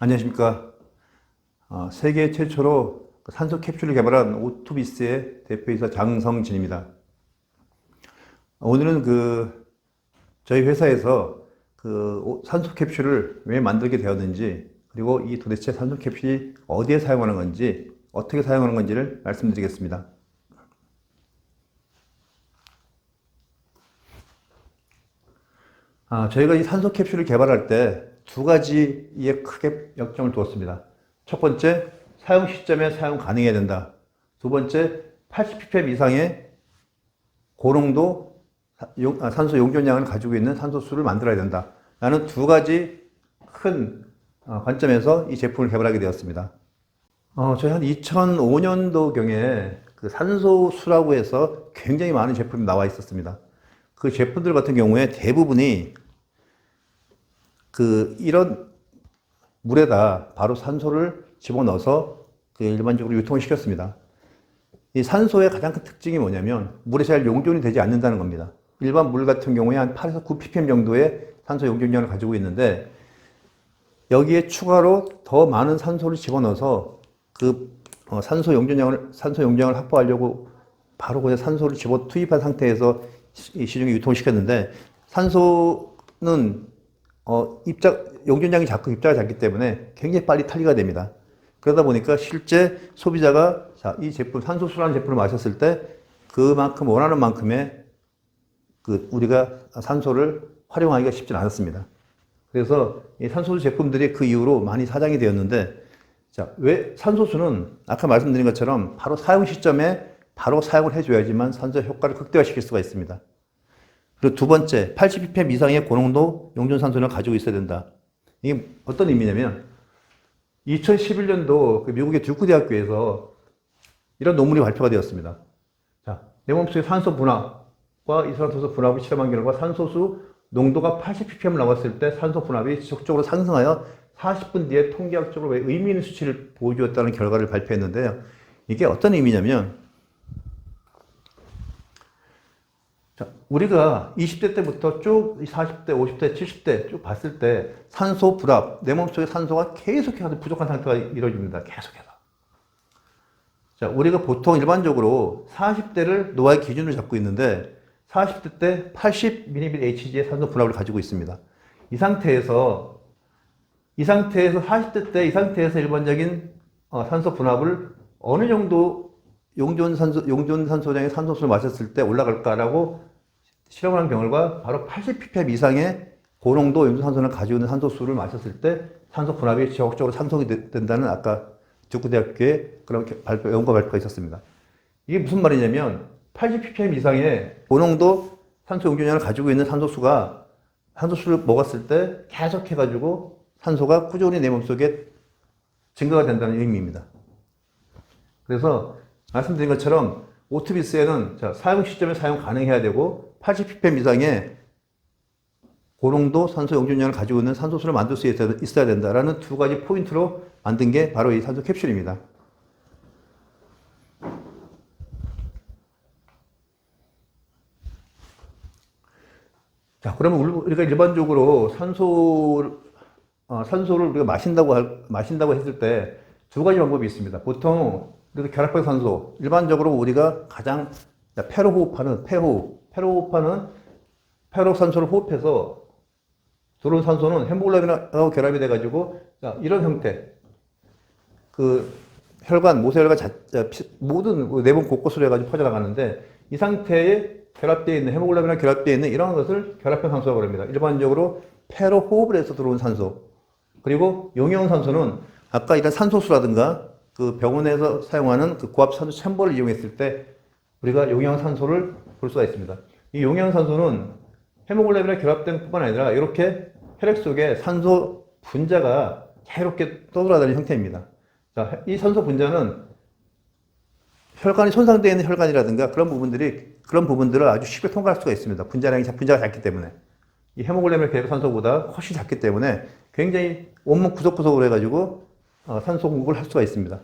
안녕하십니까. 세계 최초로 산소 캡슐을 개발한 오투비스의 대표이사 장성진입니다. 오늘은 저희 회사에서 산소 캡슐을 왜 만들게 되었는지, 그리고 이 도대체 산소 캡슐이 어디에 사용하는 건지, 어떻게 사용하는 건지를 말씀드리겠습니다. 저희가 이 산소 캡슐을 개발할 때 두 가지에 크게 역점을 두었습니다. 첫 번째, 사용 시점에 사용 가능해야 된다. 두 번째, 80ppm 이상의 고농도 산소 용존량을 가지고 있는 산소수를 만들어야 된다. 라는 두 가지 큰 관점에서 이 제품을 개발하게 되었습니다. 저희 한 2005년도경에 산소수라고 해서 굉장히 많은 제품이 나와 있었습니다. 그 제품들 같은 경우에 대부분이 이런 물에다 바로 산소를 집어넣어서 일반적으로 유통을 시켰습니다. 이 산소의 가장 큰 특징이 뭐냐면 물에 잘 용존이 되지 않는다는 겁니다. 일반 물 같은 경우에 한 8에서 9ppm 정도의 산소 용존량을 가지고 있는데, 여기에 추가로 더 많은 산소를 집어넣어서 산소 용량을 확보하려고 바로 그냥 산소를 집어 투입한 상태에서 시중에 유통을 시켰는데, 산소는 용존량이 작고 입자가 작기 때문에 굉장히 빨리 탈리가 됩니다. 그러다 보니까 실제 소비자가 이 제품, 산소수라는 제품을 마셨을 때 그만큼 원하는 만큼의 우리가 산소를 활용하기가 쉽지 않았습니다. 그래서 이 산소수 제품들이 그 이후로 많이 사장이 되었는데, 왜 산소수는 아까 말씀드린 것처럼 바로 사용 시점에 바로 사용을 해줘야지만 산소 효과를 극대화시킬 수가 있습니다. 그리고 두 번째, 80ppm 이상의 고농도 용존산소를 가지고 있어야 된다. 이게 어떤 의미냐면 2011년도 미국의 듀크 대학교에서 이런 논문이 발표가 되었습니다. 내 몸속의 산소 분압과 이산화탄소 분압을 실험한 결과 산소수 농도가 80ppm 나왔을 때 산소 분압이 지속적으로 상승하여 40분 뒤에 통계학적으로 의미 있는 수치를 보여주었다는 결과를 발표했는데요. 이게 어떤 의미냐면, 우리가 20대 때부터 쭉 40대, 50대, 70대 쭉 봤을 때 산소 불압, 내 몸속에 산소가 계속해서 부족한 상태가 이루어집니다. 계속해서. 우리가 보통 일반적으로 40대를 노화의 기준으로 잡고 있는데 40대 때 80mHg의 산소 분압을 가지고 있습니다. 이 상태에서 40대 때 이 상태에서 일반적인 산소 분압을 어느 정도 용존산소량의 산소수를 마셨을 때 올라갈까라고 실험을 한 결과 바로 80ppm 이상의 고농도 용존산소를 가지고 있는 산소수를 마셨을 때 산소 분압이 지속적으로 상승이 된다는 아까 듀크대학교의 그런 연구 발표가 있었습니다. 이게 무슨 말이냐면 80ppm 이상의 고농도 산소 용존량을 가지고 있는 산소수를 먹었을 때 계속해가지고 산소가 꾸준히 내 몸속에 증가가 된다는 의미입니다. 그래서 말씀드린 것처럼 오투비스에는 사용 시점에 사용 가능해야 되고 80ppm 이상의 고농도 산소 용존량을 가지고 있는 산소수를 만들 수 있어야 된다라는 두 가지 포인트로 만든 게 바로 이 산소 캡슐입니다. 그러면 우리가 일반적으로 산소를 우리가 마신다고 했을 때 두 가지 방법이 있습니다. 보통 결합형 산소, 일반적으로 우리가 가장 폐로 호흡하는 산소를 호흡해서 들어온 산소는 헤모글로빈하고 결합이 돼가지고 이런 형태, 혈관, 모세혈관 모든 내분 곳곳으로 해가지고 퍼져나가는데, 이 상태에 결합되어 있는 헤모글로빈하고 결합되어 있는 이런 것을 결합형 산소라고 합니다. 일반적으로 폐로 호흡을 해서 들어온 산소. 그리고 용이형 산소는 아까 이런 산소수라든가 병원에서 사용하는 고압 산소 챔버를 이용했을 때 우리가 용이형 산소를 볼 수가 있습니다. 이 용이형 산소는 헤모글로빈에 결합된 뿐만 아니라 이렇게 혈액 속에 산소 분자가 자유롭게 떠돌아다니는 형태입니다. 이 산소 분자는 혈관이 손상되어 있는 혈관이라든가 그런 부분들을 아주 쉽게 통과할 수가 있습니다. 분자가 작기 때문에. 이 헤모글로빈 결합 산소보다 훨씬 작기 때문에 굉장히 온몸 구석구석으로 해가지고 산소 공급을 할 수가 있습니다.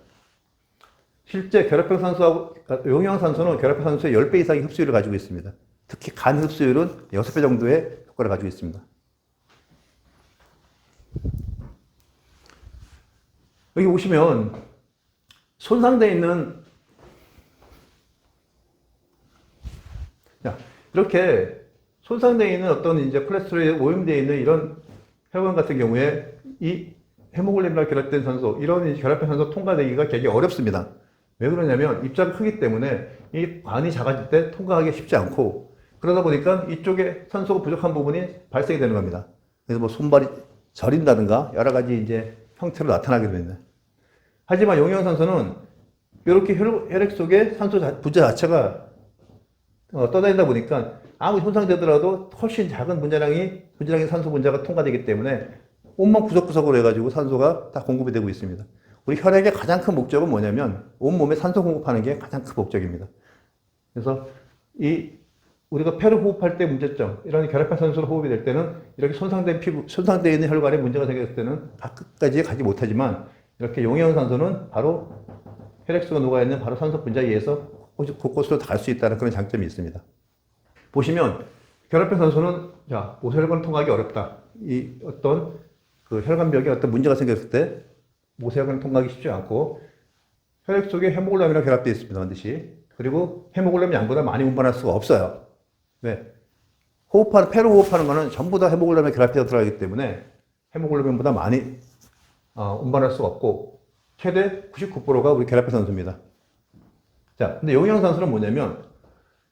실제 결합형 산소하고 용이형 산소는 결합형 산소의 10배 이상의 흡수율을 가지고 있습니다. 특히 간 흡수율은 6배 정도의 효과를 가지고 있습니다. 여기 보시면 손상되어 있는, 자, 이렇게 손상되어 있는 어떤 이제 콜레스테롤에 오염되어 있는 이런 혈관 같은 경우에 이 헤모글로빈과 결합된 산소, 이런 결합된 산소 통과되기가 굉장히 어렵습니다. 왜 그러냐면 입자가 크기 때문에 이 관이 작아질 때 통과하기 쉽지 않고, 그러다 보니까 이쪽에 산소가 부족한 부분이 발생이 되는 겁니다. 그래서 뭐 손발이 저린다든가 여러 가지 이제 형태로 나타나게 됩니다. 하지만 용이형산소는 이렇게 혈액 속에 산소 분자 자체가 떠다니다 보니까 아무 손상되더라도 훨씬 작은 분자량의 산소 분자가 통과되기 때문에 온몸 구석구석으로 해가지고 산소가 다 공급이 되고 있습니다. 우리 혈액의 가장 큰 목적은 뭐냐면 온몸에 산소 공급하는 게 가장 큰 목적입니다. 그래서 우리가 폐를 호흡할 때 문제점, 이런 결합한 산소로 호흡이 될 때는 이렇게 손상되어 있는 혈관에 문제가 생겼을 때는 끝까지 가지 못하지만, 이렇게 용이형산소는 바로 혈액 속에 녹아있는 바로 산소 분자에 의해서 곳곳으로 갈 수 있다는 그런 장점이 있습니다. 보시면 결합된 산소는 모세혈관을 통과하기 어렵다. 이 어떤 그 혈관벽에 어떤 문제가 생겼을 때 모세혈관을 통과하기 쉽지 않고, 혈액 속에 헤모글로빈이랑 결합되어 있습니다. 반드시. 그리고 헤모글로빈 양보다 많이 운반할 수가 없어요. 네. 폐로 호흡하는 거는 전부 다 헤모글로빈에 결합되어 들어가기 때문에 헤모글로빈보다 많이 운반할 수가 없고, 최대 99%가 우리 결합된 산소입니다. 자, 근데 용이형산소는 뭐냐면,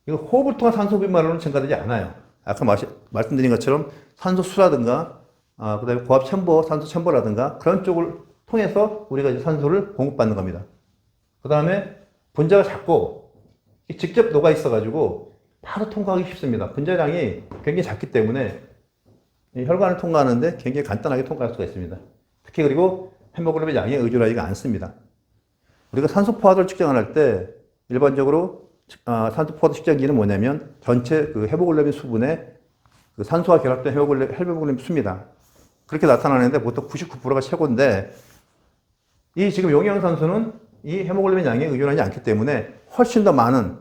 이거 호흡을 통한 산소 흡입만으로는 증가되지 않아요. 아까 말씀드린 것처럼 산소수라든가, 그 다음에 고압 챔버, 산소 챔버라든가 그런 쪽을 통해서 우리가 이제 산소를 공급받는 겁니다. 그 다음에 분자가 작고 직접 녹아 있어가지고 바로 통과하기 쉽습니다. 분자량이 굉장히 작기 때문에 혈관을 통과하는데 굉장히 간단하게 통과할 수가 있습니다. 특히 그리고 헤모글로빈 양에 의존하지가 않습니다. 우리가 산소 포화도를 측정을 할 때 일반적으로 산소 포화도 측정기는 뭐냐면 전체 그 헤모글로빈 수분에 그 산소와 결합된 헤모글로빈 수입니다. 그렇게 나타나는데 보통 99%가 최고인데, 이 지금 용이형산소는 이 헤모글로빈 양에 의존하지 않기 때문에 훨씬 더 많은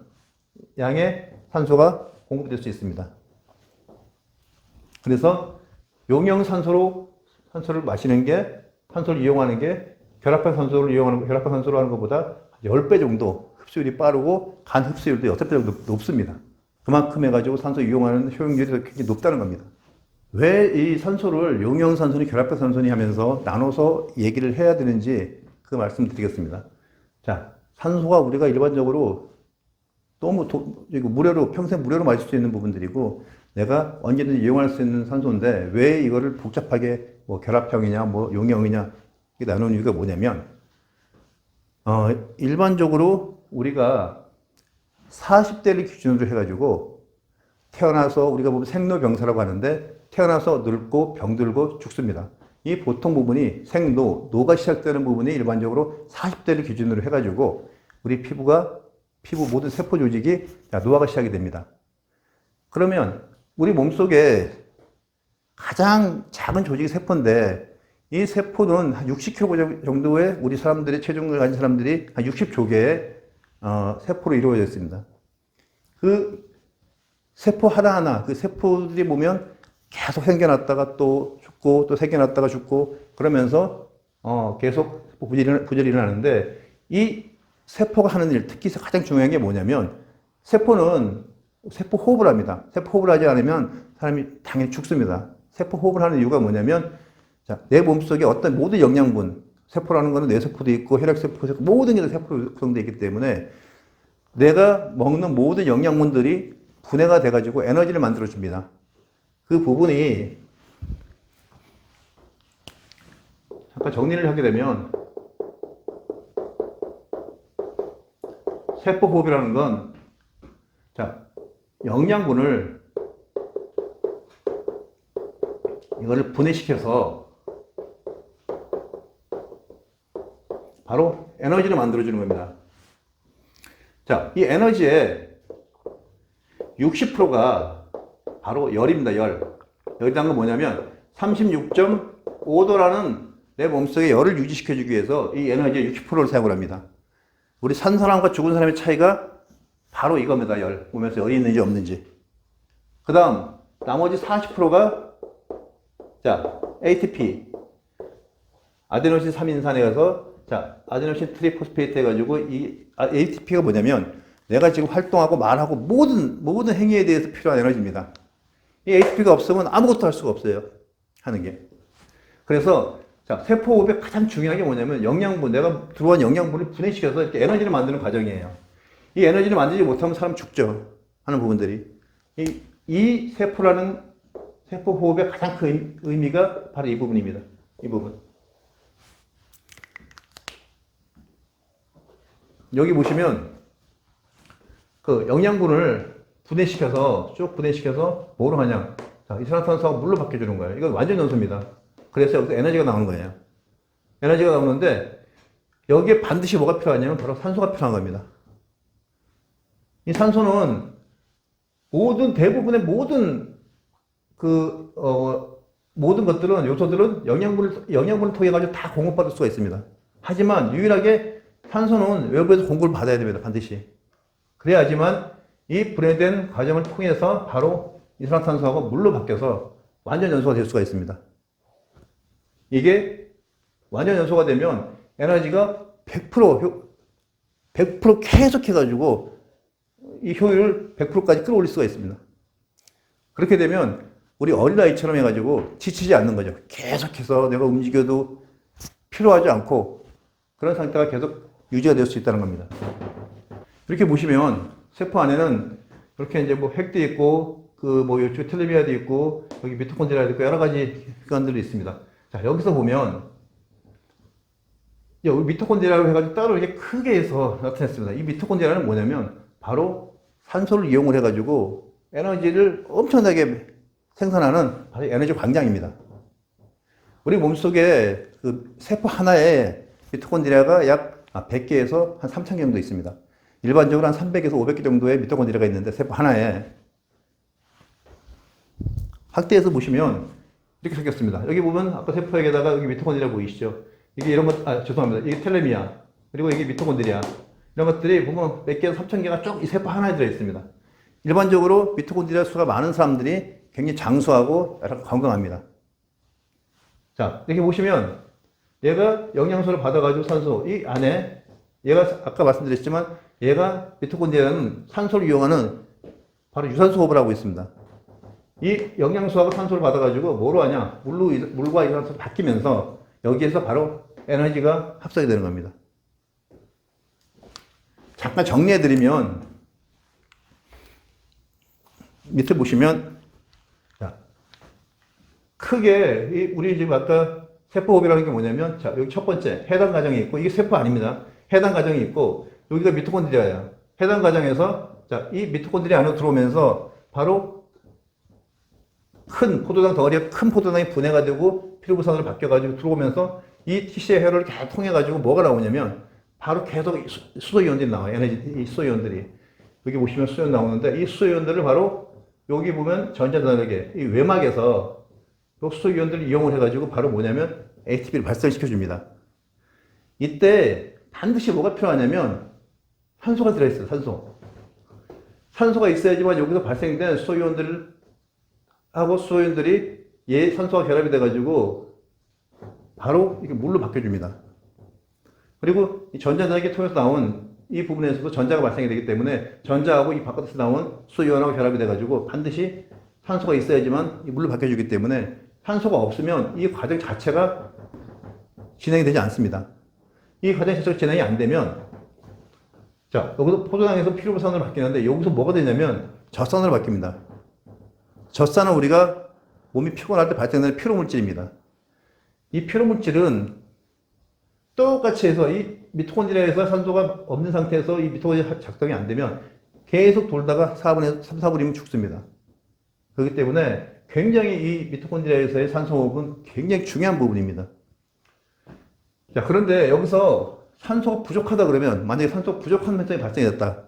양의 산소가 공급될 수 있습니다. 그래서 용이형산소로 산소를 산소를 이용하는 게 결합한 산소로 하는 것보다 10배 정도 흡수율이 빠르고 간 흡수율도 6배 정도 높습니다. 그만큼 해가지고 산소 이용하는 효용률이 굉장히 높다는 겁니다. 왜 이 산소를 용이형산소니 결합한 산소니 하면서 나눠서 얘기를 해야 되는지 그 말씀드리겠습니다. 자, 산소가 우리가 일반적으로 너무 평생 무료로 마실 수 있는 부분들이고, 내가 언제든지 이용할 수 있는 산소인데 왜 이거를 복잡하게 뭐 결합형이냐 뭐 용이형이냐 이렇게 나누는 이유가 뭐냐면, 일반적으로 우리가 40대를 기준으로 해가지고 태어나서 우리가 보면 생로병사라고 하는데, 태어나서 늙고 병들고 죽습니다. 이 보통 부분이 노가 시작되는 부분이 일반적으로 40대를 기준으로 해가지고 우리 피부 모든 세포 조직이 노화가 시작이 됩니다. 그러면 우리 몸속에 가장 작은 조직이 세포인데, 이 세포는 한 60kg 정도의 우리 사람들의 체중을 가진 사람들이 한 60조개의 세포로 이루어져 있습니다. 그 세포 하나하나, 그 세포들이 보면 계속 생겨났다가 또 죽고 또 생겨났다가 죽고 그러면서 계속 부절이 일어나는데, 이 세포가 하는 일, 특히 가장 중요한 게 뭐냐면, 세포는 세포 호흡을 합니다. 세포 호흡을 하지 않으면 사람이 당연히 죽습니다. 세포 호흡을 하는 이유가 뭐냐면, 내 몸속에 어떤 모든 영양분, 세포라는 거는 뇌세포도 있고 혈액세포, 모든 게 다 세포로 구성되어 있기 때문에 내가 먹는 모든 영양분들이 분해가 돼가지고 에너지를 만들어줍니다. 그 부분이 잠깐 정리를 하게 되면, 세포 호흡이라는 건 영양분을 이거를 분해시켜서 바로 에너지를 만들어주는 겁니다. 이 에너지의 60%가 바로 열입니다. 열이라는 건 뭐냐면 36.5도라는 내 몸속에 열을 유지시켜주기 위해서 이 에너지의 60%를 사용을 합니다. 우리 산 사람과 죽은 사람의 차이가 바로 이겁니다. 몸에서 열이 있는지 없는지. 그 다음 나머지 40%가 ATP, 아데노신 3인산에 가서 자, 아데노신 트리포스페이트 해가지고 이 ATP가 뭐냐면 내가 지금 활동하고 말하고 모든 행위에 대해서 필요한 에너지입니다. 이 ATP가 없으면 아무것도 할 수가 없어요. 하는 게. 그래서 자, 세포 호흡에 가장 중요한 게 뭐냐면 영양분, 내가 들어온 영양분을 분해시켜서 이렇게 에너지를 만드는 과정이에요. 이 에너지를 만들지 못하면 사람 죽죠. 하는 부분들이. 이 세포라는 세포 호흡의 가장 큰 의미가 바로 이 부분입니다. 이 부분. 여기 보시면 그 영양분을 쭉 분해시켜서 뭐로 하냐. 자, 이산화탄소하고 물로 바뀌어주는 거예요. 이건 완전 연소입니다. 그래서 여기서 에너지가 나오는 거예요. 에너지가 나오는데 여기에 반드시 뭐가 필요하냐면 바로 산소가 필요한 겁니다. 이 산소는 대부분의 모든 것들은, 요소들은 영양분을 통해 가지고 다 공급받을 수가 있습니다. 하지만 유일하게 산소는 외부에서 공급을 받아야 됩니다. 반드시. 그래야지만 이 분해된 과정을 통해서 바로 이산화탄소하고 물로 바뀌어서 완전 연소가 될 수가 있습니다. 이게 완전 연소가 되면 에너지가 100% 계속 해가지고 이 효율을 100%까지 끌어올릴 수가 있습니다. 그렇게 되면 우리 어린아이처럼 해가지고 지치지 않는 거죠. 계속해서 내가 움직여도 필요하지 않고 그런 상태가 계속 유지가 될 수 있다는 겁니다. 이렇게 보시면 세포 안에는 이렇게 이제 뭐 핵도 있고 이쪽 텔레미아도 있고 여기 미토콘드리아도 있고 여러 가지 기관들이 있습니다. 자, 여기서 보면 여기 미토콘드리아라고 해가지고 따로 이렇게 크게 해서 나타냈습니다. 이 미토콘드리아는 뭐냐면 바로 산소를 이용을 해가지고 에너지를 엄청나게 생산하는 바로 에너지 광장입니다. 우리 몸속에 그 세포 하나에 미토콘드리아가 약 100개에서 한 3,000개 정도 있습니다. 일반적으로 한 300에서 500개 정도의 미토콘드리아가 있는데 세포 하나에 확대해서 보시면 이렇게 생겼습니다. 여기 보면 아까 세포에다가 여기 미토콘드리아 보이시죠? 이게 이런 것, 죄송합니다. 이게 텔레미아. 그리고 이게 미토콘드리아. 이런 것들이 보면 몇 개에서 3,000개가 쭉 이 세포 하나에 들어있습니다. 일반적으로 미토콘드리아 수가 많은 사람들이 굉장히 장수하고 건강합니다. 자, 이렇게 보시면 얘가 영양소를 받아가지고 산소, 이 안에 얘가 아까 말씀드렸지만 얘가 미토콘드리아는 산소를 이용하는 바로 유산소 호흡을 하고 있습니다. 이 영양소하고 산소를 받아가지고 뭐로 하냐? 물과 이산소로 바뀌면서 여기에서 바로 에너지가 합성이 되는 겁니다. 잠깐 정리해드리면 밑에 보시면 자, 크게 우리 지금 아까 세포호흡이라는 게 뭐냐면 자, 여기 첫 번째 해당 과정이 있고 이게 세포 아닙니다. 해당 과정이 있고 여기가 미토콘드리아야. 해당 과정에서 자, 이 미토콘드리아 안으로 들어오면서 바로 큰 포도당 덩어리가 큰 포도당이 분해가 되고 피로부산으로 바뀌어가지고 들어오면서 이 TC의 회로를 계속 통해가지고 뭐가 나오냐면 바로 계속 수소이온들이 나와요. 이 수소이온들이. 여기 보시면 수소이온 나오는데 이 수소이온들을 바로 여기 보면 전자전하게 이 외막에서 이 수소이온들을 이용을 해가지고 바로 뭐냐면 ATP를 발생시켜줍니다. 이때 반드시 뭐가 필요하냐면 산소가 들어있어요. 산소가 있어야지만 여기서 발생된 수소이온들을 하고 수소이온들이 산소와 결합이 돼가지고 바로 이게 물로 바뀌어줍니다. 그리고 이 전자전하게 통해서 나온 이 부분에서도 전자가 발생이 되기 때문에 전자하고 이 바깥에서 나온 수소이온하고 결합이 돼가지고 반드시 산소가 있어야지만 이 물로 바뀌어주기 때문에 산소가 없으면 이 과정 자체가 진행이 되지 않습니다. 이 과정 자체가 진행이 안 되면 자, 여기서 포도당에서 피로부산으로 바뀌는데 여기서 뭐가 되냐면 젖산으로 바뀝니다. 젖산은 우리가 몸이 피곤할 때 발생되는 피로물질입니다. 이 피로물질은 똑같이 해서 이 미토콘드리아에서 산소가 없는 상태에서 이 미토콘드리아 작동이 안 되면 계속 돌다가 4분의 3, 4분이면 죽습니다. 그렇기 때문에 굉장히 이 미토콘드리아에서의 산소 호흡은 굉장히 중요한 부분입니다. 자, 그런데 여기서 산소가 부족하다 그러면 만약에 산소가 부족한 현상이 발생이 됐다.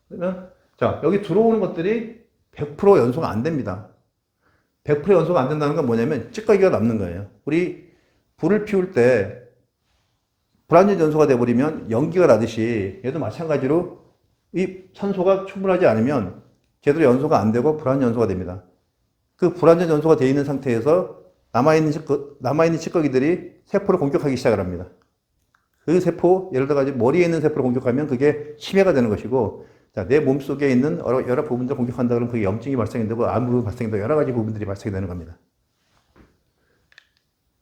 그러면 자, 여기 들어오는 것들이 100% 연소가 안 됩니다. 100% 연소가 안 된다는 건 뭐냐면 찌꺼기가 남는 거예요. 우리 불을 피울 때 불완전 연소가 돼버리면 연기가 나듯이 얘도 마찬가지로 이 산소가 충분하지 않으면 제대로 연소가 안 되고 불완전 연소가 됩니다. 그 불완전 연소가 되어 있는 상태에서 남아있는 찌꺼기들이 세포를 공격하기 시작을 합니다. 그 세포, 예를 들어 가지고 머리에 있는 세포를 공격하면 그게 치매가 되는 것이고, 자, 내 몸속에 있는 여러 부분들을 공격한다 그러면 그게 염증이 발생되고 암 부분 발생되고 여러 가지 부분들이 발생되는 겁니다.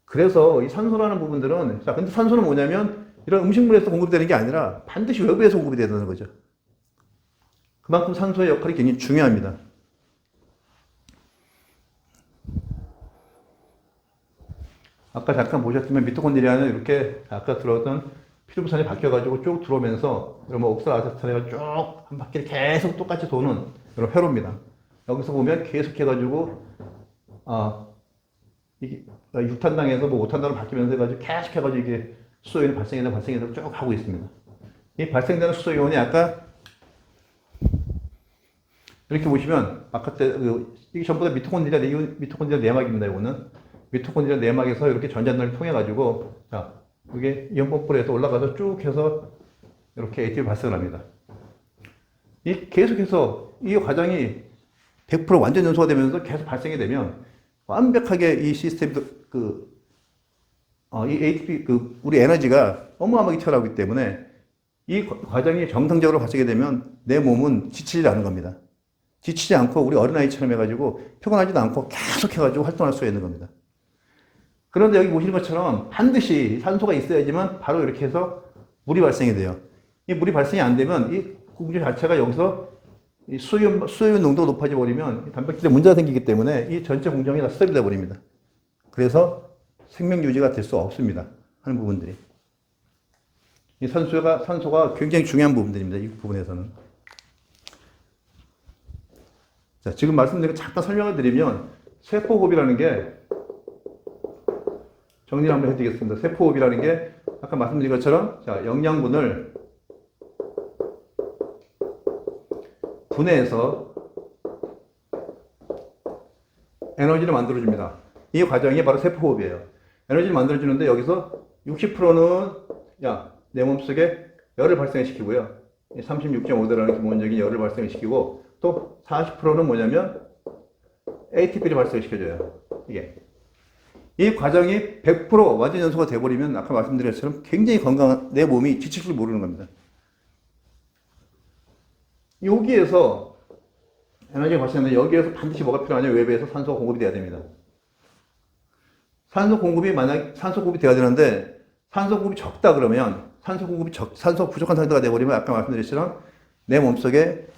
그래서 이 산소라는 부분들은, 자, 근데 산소는 뭐냐면 이런 음식물에서 공급되는 게 아니라 반드시 외부에서 공급이 되는 거죠. 그만큼 산소의 역할이 굉장히 중요합니다. 아까 잠깐 보셨지만 미토콘드리아는 이렇게 아까 들어왔던 피루부산이 바뀌어가지고 쭉 들어오면서 이런 옥살아세탄이 쭉 한 바퀴를 계속 똑같이 도는 이런 회로입니다. 여기서 보면 계속 해가지고 이게 6탄당에서 뭐 5탄당으로 바뀌면서 해가지고 계속 해가지고 이게 수소이온이 발생해서 쭉 하고 있습니다. 이 발생되는 수소이온이 아까 이렇게 보시면 아까 때 이게 전부 다 미토콘드리아 내막입니다. 이거는 미토콘드리아 내막에서 이렇게 전자전을 통해 가지고 자 이게 이온 펌프에서 올라가서 쭉 해서 이렇게 ATP 발생을 합니다. 이 계속해서 이 과정이 100% 완전 연소가 되면서 계속 발생이 되면 완벽하게 이 시스템도 이 ATP 우리 에너지가 어마어마하게 튀어나오기 때문에 이 과정이 정상적으로 발생이 되면 내 몸은 지치지 않은 겁니다. 지치지 않고 우리 어린아이처럼 해가지고 피곤하지도 않고 계속 해가지고 활동할 수 있는 겁니다. 그런데 여기 보시는 것처럼 반드시 산소가 있어야지만 바로 이렇게 해서 물이 발생이 돼요. 이 물이 발생이 안 되면 이 공기 자체가 여기서 이 수소이온 농도가 높아져 버리면 단백질에 문제가 생기기 때문에 이 전체 공정이 다 스톱이 돼 버립니다. 그래서 생명 유지가 될 수 없습니다. 하는 부분들이. 이 산소가 굉장히 중요한 부분들입니다. 이 부분에서는. 자, 지금 말씀드린 거 잠깐 설명을 드리면 세포호흡이라는 게 정리를 한번 해드리겠습니다. 세포호흡이라는 게 아까 말씀드린 것처럼 자, 영양분을 분해해서 에너지를 만들어줍니다. 이 과정이 바로 세포호흡이에요. 에너지를 만들어주는데 여기서 60%는 내 몸속에 열을 발생시키고요. 36.5도라는 기본적인 열을 발생시키고 또 40%는 뭐냐면 ATP를 발생시켜줘요. 이게. 이 과정이 100% 완전 연소가 돼버리면 아까 말씀드린 것처럼 굉장히 건강한 내 몸이 지칠 줄 모르는 겁니다. 여기에서 에너지가 발생하는데 여기에서 반드시 뭐가 필요하냐? 외부에서 산소가 공급이 돼야 됩니다. 산소 공급이 돼야 되는데 산소 공급이 적다 그러면 산소 부족한 상태가 돼버리면 아까 말씀드렸처럼 내 몸속에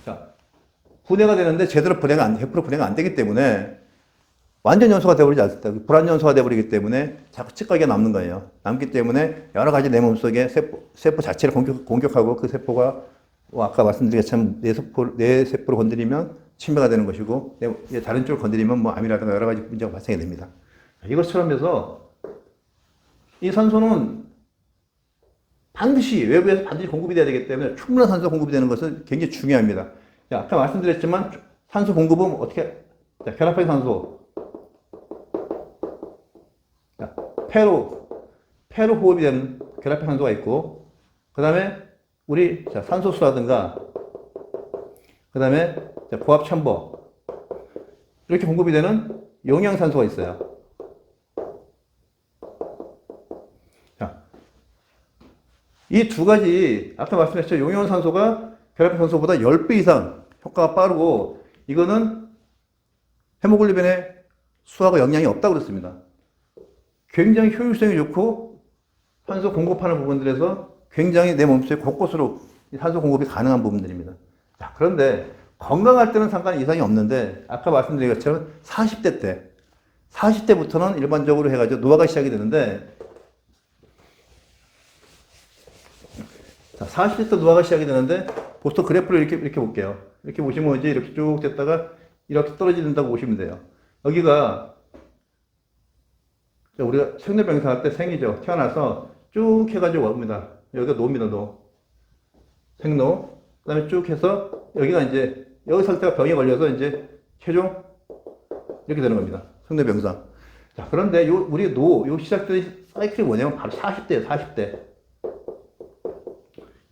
분해가 되는데 제대로 100% 분해가 안 되기 때문에 완전 연소가 되어버리지 않습니다. 불완전 연소가 되어버리기 때문에 자꾸 찌꺼기가 남는 거예요. 남기 때문에 여러 가지 내 몸속에 세포 자체를 공격하고 그 세포가 아까 말씀드린 것처럼 내 세포를 건드리면 치매가 되는 것이고 다른 쪽을 건드리면 뭐 암이라든가 여러 가지 문제가 발생이 됩니다. 이것처럼 해서 이 산소는 외부에서 반드시 공급이 돼야 되기 때문에 충분한 산소 공급이 되는 것은 굉장히 중요합니다. 아까 말씀드렸지만 산소 공급은 어떻게 결합형 산소 폐로 호흡이 되는 결합형 산소가 있고 그 다음에 우리 산소수라든가 그 다음에 고압 첨버 이렇게 공급이 되는 용량산소가 있어요. 이 두 가지 아까 말씀하셨죠. 용량산소가 결합형 산소보다 10배 이상 효과가 빠르고 이거는 헤모글로빈의 수하고 영향이 없다고 그랬습니다. 굉장히 효율성이 좋고 산소 공급하는 부분들에서 굉장히 내 몸속에 곳곳으로 산소 공급이 가능한 부분들입니다. 자, 그런데 건강할 때는 상관 이상이 없는데 아까 말씀드린 것처럼 40대부터는 일반적으로 해가지고 노화가 시작이 되는데 자, 40대 때 노화가 시작이 되는데 보통 그래프를 이렇게 볼게요. 이렇게 보시면 이제 이렇게 쭉 됐다가 이렇게 떨어진다고 보시면 돼요. 여기가 우리가 생로병사 할 때 생이죠. 태어나서 쭉 해가지고 옵니다. 여기가 노입니다, 노. 생로. 그 다음에 쭉 해서 여기가 이제 여기 살 때가 병에 걸려서 이제 최종 이렇게 되는 겁니다. 생로병사. 자, 그런데 우리 요 시작된 사이클이 뭐냐면 바로 40대예요, 40대.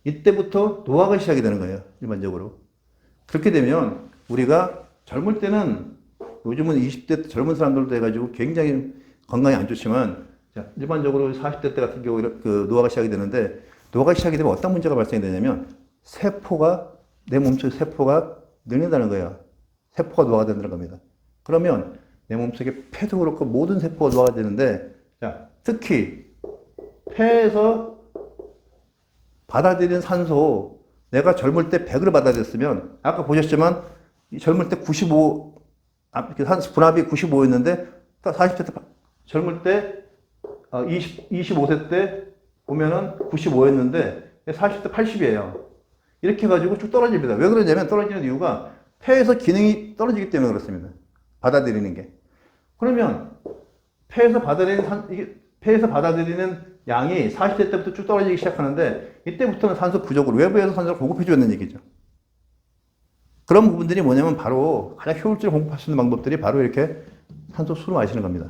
이때부터 노화가 시작이 되는 거예요, 일반적으로. 그렇게 되면 우리가 젊을 때는 요즘은 20대 젊은 사람들도 해가지고 굉장히 건강이 안 좋지만 자, 일반적으로 40대 때 같은 경우 그 노화가 시작이 되는데 노화가 시작이 되면 어떤 문제가 발생이 되냐면 내 몸속 세포가 늘린다는 거예요. 세포가 노화가 된다는 겁니다. 그러면 내 몸속에 폐도 그렇고 모든 세포가 노화가 되는데, 자, 특히 폐에서 받아들이는 산소, 내가 젊을 때 100을 받아들였으면, 아까 보셨지만 젊을 때 95, 분압이 95였는데 40대 때, 젊을 때 25세 때 보면은 95였는데 40대 80이에요. 이렇게 해가지고 쭉 떨어집니다. 왜 그러냐면 떨어지는 이유가 폐에서 기능이 떨어지기 때문에 그렇습니다. 받아들이는 게. 그러면 폐에서 받아들이는 양이 40대 때부터 쭉 떨어지기 시작하는데 이때부터는 산소 부족으로 외부에서 산소를 공급해줘야 되는 얘기죠. 그런 부분들이 뭐냐면 바로 가장 효율적으로 공급할 수 있는 방법들이 바로 이렇게 산소수를 마시는 겁니다.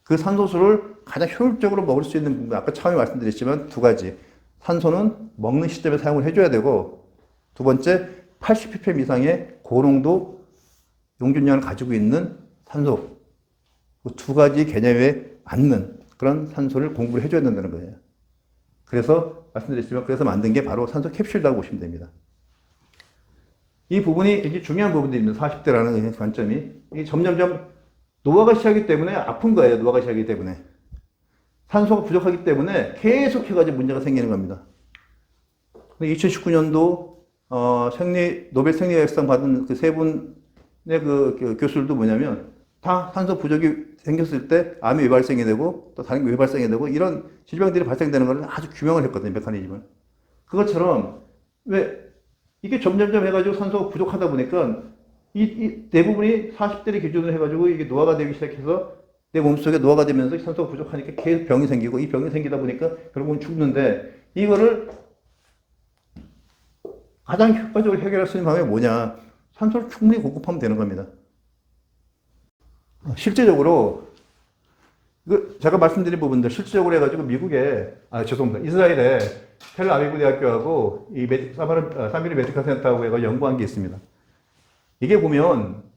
그 산소수를 가장 효율적으로 먹을 수 있는 부분, 아까 처음에 말씀드렸지만 두 가지. 산소는 먹는 시점에 사용을 해줘야 되고, 두 번째, 80ppm 이상의 고농도 용준량을 가지고 있는 산소. 그 두 가지 개념에 맞는 그런 산소를 공급을 해줘야 된다는 거예요. 그래서 말씀드렸지만, 그래서 만든 게 바로 산소 캡슐이라고 보시면 됩니다. 이 부분이 되게 중요한 부분들입니다. 40대라는 관점이. 이게 점점점 노화가 시작이기 때문에 아픈 거예요. 노화가 시작이기 때문에. 산소가 부족하기 때문에 계속 해가지고 문제가 생기는 겁니다. 2019년도 노벨 생리의학상 받은 그 세 분의 그 교수들도 뭐냐면 다 산소 부족이 생겼을 때 암이 왜 발생이 되고 또 다른 게 왜 발생이 되고 이런 질병들이 발생되는 걸 아주 규명을 했거든요. 메커니즘을. 그것처럼 왜 이게 점점점 해가지고 산소가 부족하다 보니까 이 대부분이 40대를 기준으로 해가지고 이게 노화가 되기 시작해서 내 몸속에 노화가 되면서 산소가 부족하니까 계속 병이 생기고 이 병이 생기다 보니까 결국은 죽는데 이거를 가장 효과적으로 해결할 수 있는 방법이 뭐냐? 산소를 충분히 공급하면 되는 겁니다. 실제적으로 제가 말씀드린 부분들 실질적으로 해가지고 미국에 죄송합니다. 이스라엘에 텔아비브 대학교하고 이 사미르 메디컬 센터하고 해가 연구한 게 있습니다. 이게 보면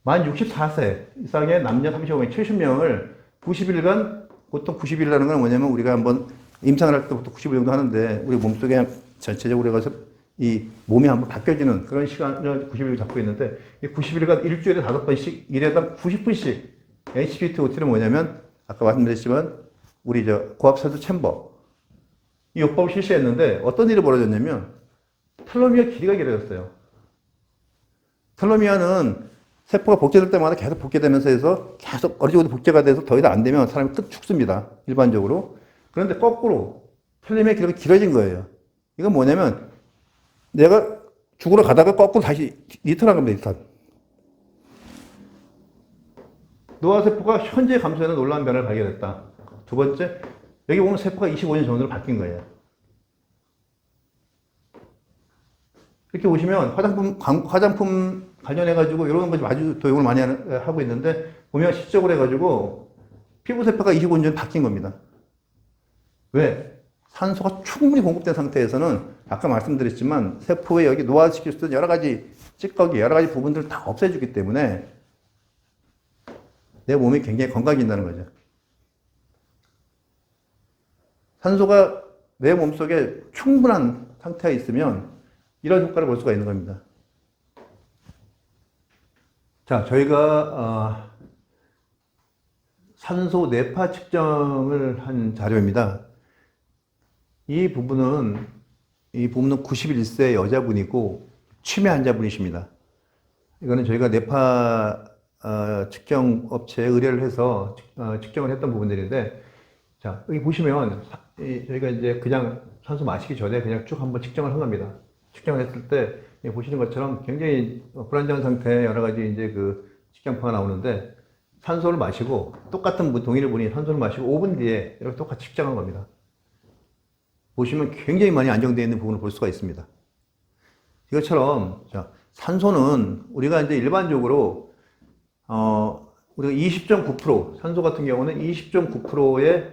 만 64세 이상의 남녀 35명, 70명을 90일간, 보통 90일이라는 건 뭐냐면 우리가 한번 임상을 할 때부터 90일 정도 하는데 우리 몸속에 전체적으로 해가서 이 몸이 한번 바뀌어지는 그런 시간을 90일 잡고 있는데 이 90일간 일주일에 5번씩 1회당 90분씩 HBT-OT는 뭐냐면 아까 말씀드렸지만 우리 고압산소 챔버 이 요법을 실시했는데 어떤 일이 벌어졌냐면 텔로미어 길이가 길어졌어요. 텔로미어는 세포가 복제될 때마다 계속 복제되면서 해서 계속 어느 정도 복제가 돼서 더 이상 안 되면 사람이 끝 죽습니다. 일반적으로. 그런데 거꾸로 텔로미어 길이가 길어진 거예요. 이건 뭐냐면 내가 죽으러 가다가 거꾸로 다시 리턴한 겁니다. 리턴. 노화세포가 현재 감소에는 놀라운 변화를 발견했다. 두 번째, 여기 보면 세포가 25년 전으로 바뀐 거예요. 이렇게 보시면 화장품 관련해가지고 이런 것이 아주 도용을 많이 하고 있는데 보면 실적으로 해가지고 피부세포가 25년 전에 바뀐 겁니다. 왜? 산소가 충분히 공급된 상태에서는 아까 말씀드렸지만 세포에 여기 노화시킬 수 있는 여러 가지 찌꺼기, 여러 가지 부분들을 다 없애주기 때문에 내 몸이 굉장히 건강해진다는 거죠. 산소가 내 몸속에 충분한 상태에 있으면 이런 효과를 볼 수가 있는 겁니다. 자, 저희가 산소 뇌파 측정을 한 자료입니다. 이 부분은 91세 여자분이고 치매 환자분이십니다. 이거는 저희가 뇌파 측정 업체에 의뢰를 해서 측정을 했던 부분들인데, 자, 여기 보시면 저희가 이제 그냥 산소 마시기 전에 그냥 쭉 한번 측정을 한 겁니다. 측정을 했을 때 보시는 것처럼 굉장히 불안정한 상태에 여러 가지 이제 그 측정표가 나오는데 산소를 마시고 똑같은 동일한 분이 산소를 마시고 5분 뒤에 이렇게 똑같이 측정한 겁니다. 보시면 굉장히 많이 안정되어 있는 부분을 볼 수가 있습니다. 이것처럼 자, 산소는 우리가 이제 일반적으로 우리가 20.9% 산소 같은 경우는 20.9%의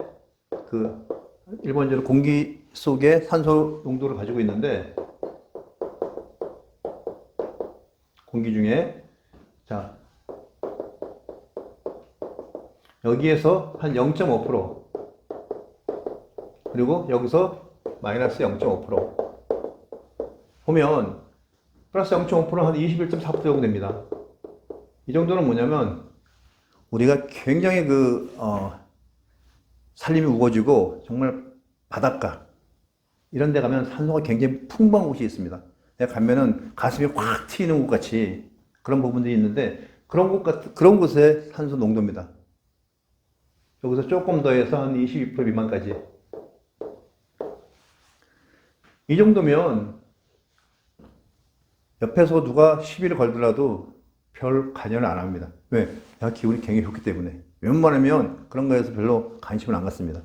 그 일반적으로 공기 속에 산소 농도를 가지고 있는데 공기 중에 자 여기에서 한 0.5% 그리고 여기서 마이너스 0.5%. 보면 플러스 0.5%는 한 21.4% 정도 됩니다. 이 정도는 뭐냐면 우리가 굉장히 산림이 우거지고 정말 바닷가 이런 데 가면 산소가 굉장히 풍부한 곳이 있습니다. 내가 가면은 가슴이 확 트이는 곳 같이 그런 부분들이 있는데 그런 곳의 산소 농도입니다. 여기서 조금 더해서 한 22% 미만까지. 이 정도면 옆에서 누가 시비를 걸더라도 별 관여를 안 합니다. 왜? 내가 기분이 굉장히 좋기 때문에. 웬만하면 그런 거에서 별로 관심을 안 갖습니다.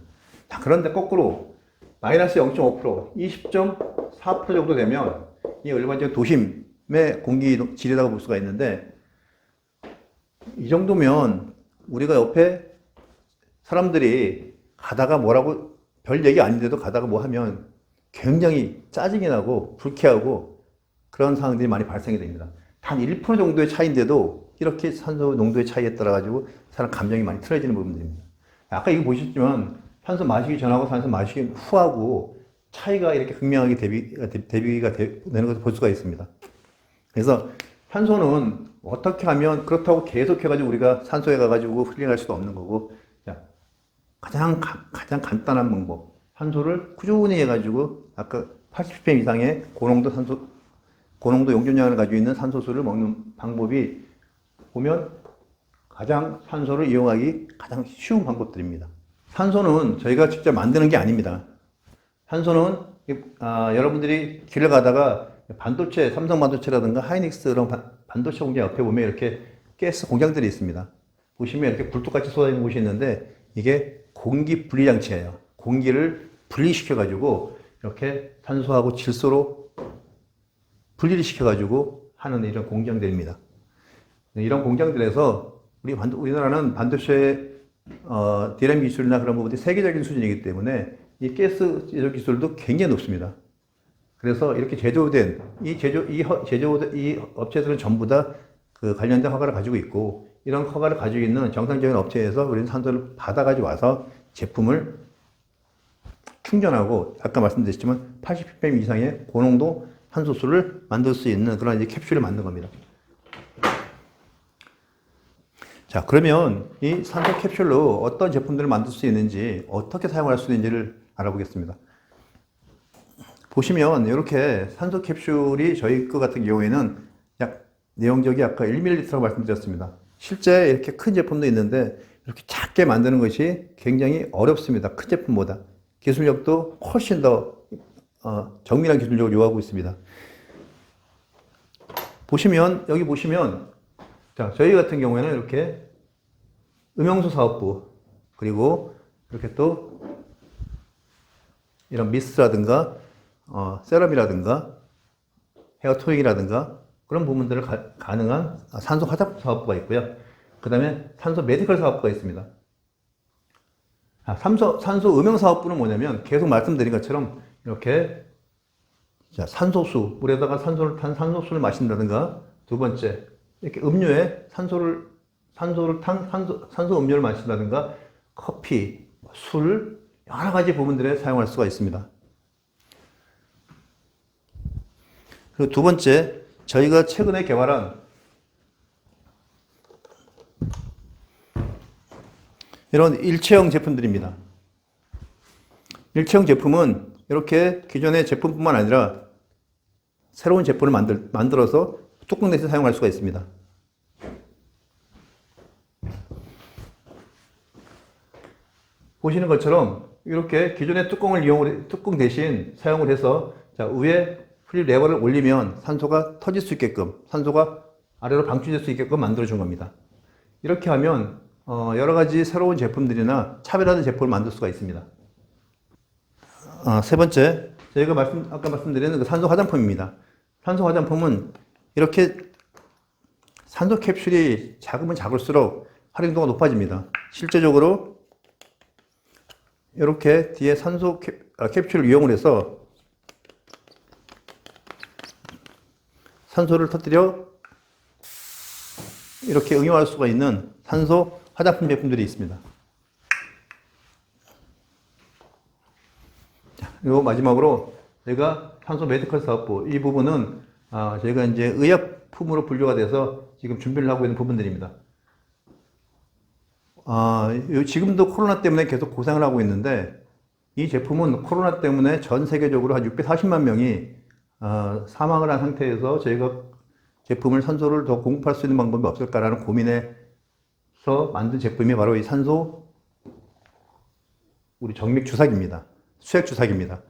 자, 그런데 거꾸로 마이너스 0.5%, 20.4% 정도 되면 이 일반적인 도심의 공기 질이라고 볼 수가 있는데 이 정도면 우리가 옆에 사람들이 가다가 뭐라고 별 얘기 아닌데도 가다가 뭐 하면 굉장히 짜증이 나고 불쾌하고 그런 상황들이 많이 발생이 됩니다. 단 1% 정도의 차이인데도 이렇게 산소 농도의 차이에 따라 가지고 사람 감정이 많이 틀어지는 부분들입니다. 아까 이거 보셨지만 산소 마시기 전하고 산소 마시기 후하고 차이가 이렇게 극명하게 대비가 되는 것을 볼 수가 있습니다. 그래서 산소는 어떻게 하면 그렇다고 계속해가지고 우리가 산소에 가가지고 힐링할 수도 없는 거고, 가장 간단한 방법. 산소를 꾸준히 해가지고 아까 80ppm 이상의 고농도 용존량을 가지고 있는 산소수를 먹는 방법이 보면 가장 산소를 이용하기 가장 쉬운 방법들입니다. 산소는 저희가 직접 만드는 게 아닙니다. 산소는 여러분들이 길을 가다가 반도체, 삼성 반도체라든가 하이닉스 이런 반도체 공장 옆에 보면 이렇게 가스 공장들이 있습니다. 보시면 이렇게 굴뚝같이 쏟아지는 곳이 있는데 이게 공기 분리 장치예요. 공기를 분리시켜가지고 이렇게 산소하고 질소로 분리를 시켜가지고 하는 이런 공장들입니다. 이런 공장들에서 우리나라는 반도체 DRAM 기술이나 그런 부분이 세계적인 수준이기 때문에 이 가스 제조 기술도 굉장히 높습니다. 그래서 이렇게 제조된 이 업체들은 전부 다 그 관련된 허가를 가지고 있고 이런 허가를 가지고 있는 정상적인 업체에서 우리는 산소를 받아가지고 와서 제품을 충전하고 아까 말씀드렸지만 80ppm 이상의 고농도 산소수를 만들 수 있는 그런 이제 캡슐을 만든 겁니다. 자, 그러면 이 산소 캡슐로 어떤 제품들을 만들 수 있는지 어떻게 사용할 수 있는지를 알아보겠습니다. 보시면 이렇게 산소 캡슐이 저희 거 같은 경우에는 약 내용적이 아까 1ml라고 말씀드렸습니다. 실제 이렇게 큰 제품도 있는데 이렇게 작게 만드는 것이 굉장히 어렵습니다. 큰 제품보다. 기술력도 훨씬 더 정밀한 기술력을 요하고 있습니다. 여기 보시면 자, 저희 같은 경우에는 이렇게 음영수 사업부 그리고 이렇게 또 이런 미스트라든가 세럼이라든가 헤어 토잉이라든가 그런 부분들을 가능한 산소 화장품 사업부가 있고요. 그 다음에 산소 메디컬 사업부가 있습니다. 산소 음영 사업부는 뭐냐면 계속 말씀드린 것처럼 이렇게 산소수, 물에다가 산소를 탄 산소수를 마신다든가 두 번째 이렇게 음료에 산소를 탄 산소 음료를 마신다든가 커피, 술 여러 가지 부분들에 사용할 수가 있습니다. 그리고 두 번째 저희가 최근에 개발한 이런 일체형 제품들입니다. 일체형 제품은 이렇게 기존의 제품뿐만 아니라 새로운 제품을 만들어서 뚜껑 대신 사용할 수가 있습니다. 보시는 것처럼 이렇게 기존의 뚜껑 대신 사용을 해서 자, 위에 플립 레버를 올리면 산소가 터질 수 있게끔 산소가 아래로 방출될 수 있게끔 만들어 준 겁니다. 이렇게 하면 여러 가지 새로운 제품들이나 차별화된 제품을 만들 수가 있습니다. 세 번째, 저희가 아까 말씀드린 그 산소 화장품입니다. 산소 화장품은 이렇게 산소 캡슐이 작으면 작을수록 활용도가 높아집니다. 실제적으로 이렇게 뒤에 산소 캡슐을 이용을 해서 산소를 터뜨려 이렇게 응용할 수가 있는 산소 화장품 제품들이 있습니다. 요 마지막으로 저희가 탄소 메디컬 사업부 이 부분은 저희가 이제 의약품으로 분류가 돼서 지금 준비를 하고 있는 부분들입니다. 지금도 코로나 때문에 계속 고생을 하고 있는데 이 제품은 코로나 때문에 전 세계적으로 한 640만 명이 사망을 한 상태에서 저희가 제품을 산소를 더 공급할 수 있는 방법이 없을까라는 고민에서 만든 제품이 바로 이 산소 우리 정맥 주사기입니다. 수액 주사기입니다.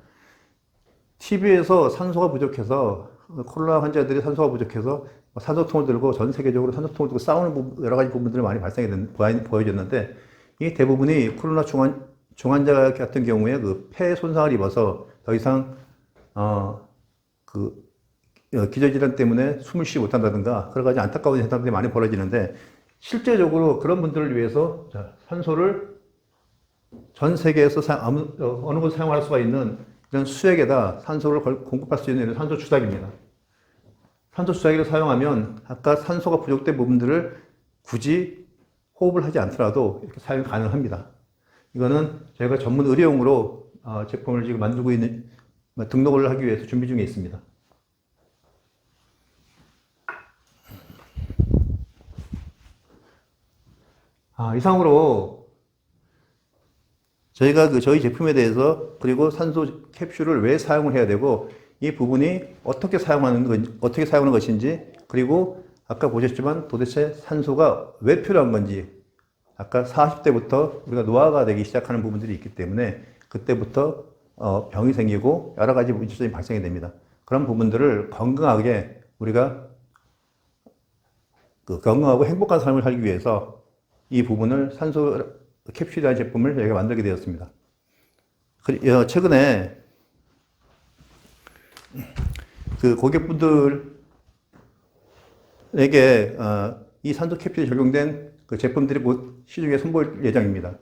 TV에서 산소가 부족해서 코로나 환자들이 산소가 부족해서 산소통을 들고 전 세계적으로 산소통을 들고 싸우는 여러 가지 부분들이 많이 보여졌는데 이 대부분이 코로나 중환자 같은 경우에 그 폐 손상을 입어서 더 이상 기저질환 때문에 숨을 쉬지 못한다든가 여러 가지 안타까운 현상들이 많이 벌어지는데 실제적으로 그런 분들을 위해서 산소를 전 세계에서 어느 곳 사용할 수가 있는 이런 수액에다 산소를 공급할 수 있는 산소 주사기입니다. 산소 주사기를 사용하면 아까 산소가 부족된 부분들을 굳이 호흡을 하지 않더라도 이렇게 사용이 가능합니다. 이거는 저희가 전문 의료용으로 제품을 지금 만들고 있는 등록을 하기 위해서 준비 중에 있습니다. 이상으로 저희가 저희 제품에 대해서 그리고 산소 캡슐을 왜 사용을 해야 되고 이 부분이 어떻게 사용하는 것인지 그리고 아까 보셨지만 도대체 산소가 왜 필요한 건지 아까 40대부터 우리가 노화가 되기 시작하는 부분들이 있기 때문에 그때부터 병이 생기고 여러 가지 문제점이 발생이 됩니다. 그런 부분들을 건강하게 우리가 건강하고 행복한 삶을 살기 위해서 이 부분을 산소 캡슐이라는 제품을 저희가 만들게 되었습니다. 최근에 고객분들에게 이 산소 캡슐이 적용된 제품들이 곧 시중에 선보일 예정입니다.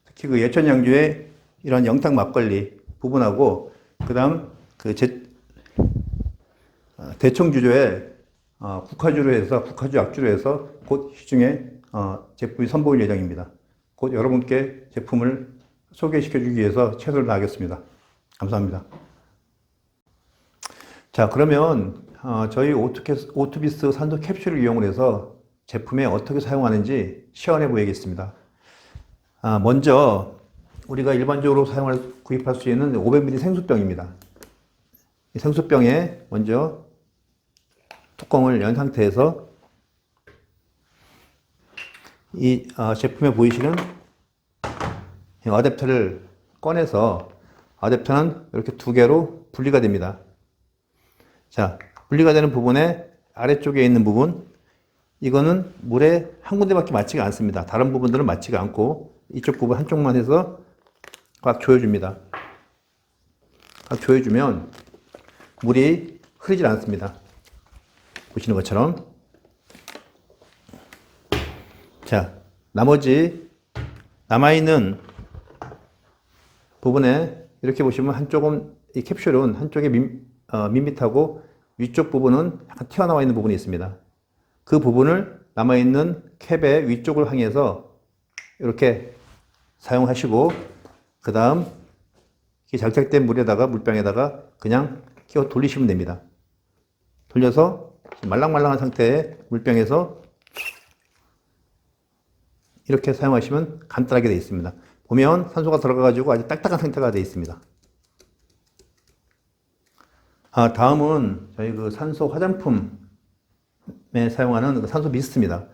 특히 예천양주의 이런 영탁 막걸리 부분하고 그다음 대청주조의 국화주로 해서 국화주 약주로 해서 곧 시중에 제품이 선보일 예정입니다. 곧 여러분께 제품을 소개시켜 주기 위해서 최선을 다하겠습니다. 감사합니다. 자, 그러면 저희 오투비스 산소 캡슐을 이용을 해서 제품에 어떻게 사용하는지 시연해 보이겠습니다. 먼저 우리가 일반적으로 구입할 수 있는 500ml 생수병입니다. 이 생수병에 먼저 뚜껑을 연 상태에서 이 제품에 보이시는 어댑터를 꺼내서 어댑터는 이렇게 두 개로 분리가 됩니다. 자, 분리가 되는 부분에 아래쪽에 있는 부분 이거는 물에 한 군데밖에 맞지가 않습니다. 다른 부분들은 맞지가 않고 이쪽 부분 한쪽만 해서 꽉 조여줍니다. 꽉 조여주면 물이 흐르질 않습니다. 보시는 것처럼. 자, 나머지 남아있는 부분에 이렇게 보시면 한쪽은 이 캡슐은 한쪽에 밋밋하고 위쪽 부분은 약간 튀어나와 있는 부분이 있습니다. 그 부분을 남아있는 캡의 위쪽을 향해서 이렇게 사용하시고 그 다음 장착된 물병에다가 그냥 끼워 돌리시면 됩니다. 돌려서 말랑말랑한 상태의 물병에서 이렇게 사용하시면 간단하게 되어 있습니다. 보면 산소가 들어가가지고 아주 딱딱한 상태가 되어 있습니다. 다음은 저희 산소 화장품에 사용하는 산소 미스트입니다.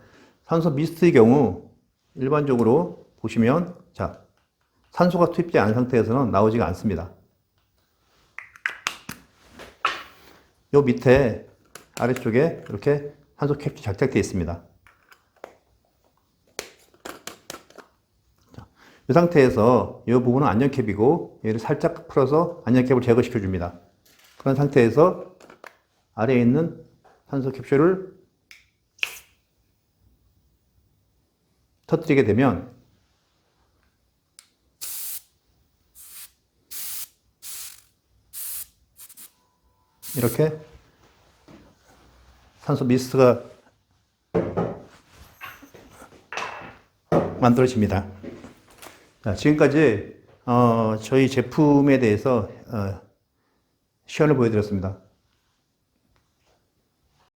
산소 미스트의 경우 일반적으로 보시면 자, 산소가 투입되지 않은 상태에서는 나오지가 않습니다. 요 밑에 아래쪽에 이렇게 산소 캡슐이 장착되어 있습니다. 이 상태에서 이 부분은 안전캡이고 얘를 살짝 풀어서 안전캡을 제거시켜 줍니다. 그런 상태에서 아래에 있는 산소 캡슐을 터뜨리게 되면 이렇게 산소 미스트가 만들어집니다. 자, 지금까지 저희 제품에 대해서 시연을 보여드렸습니다.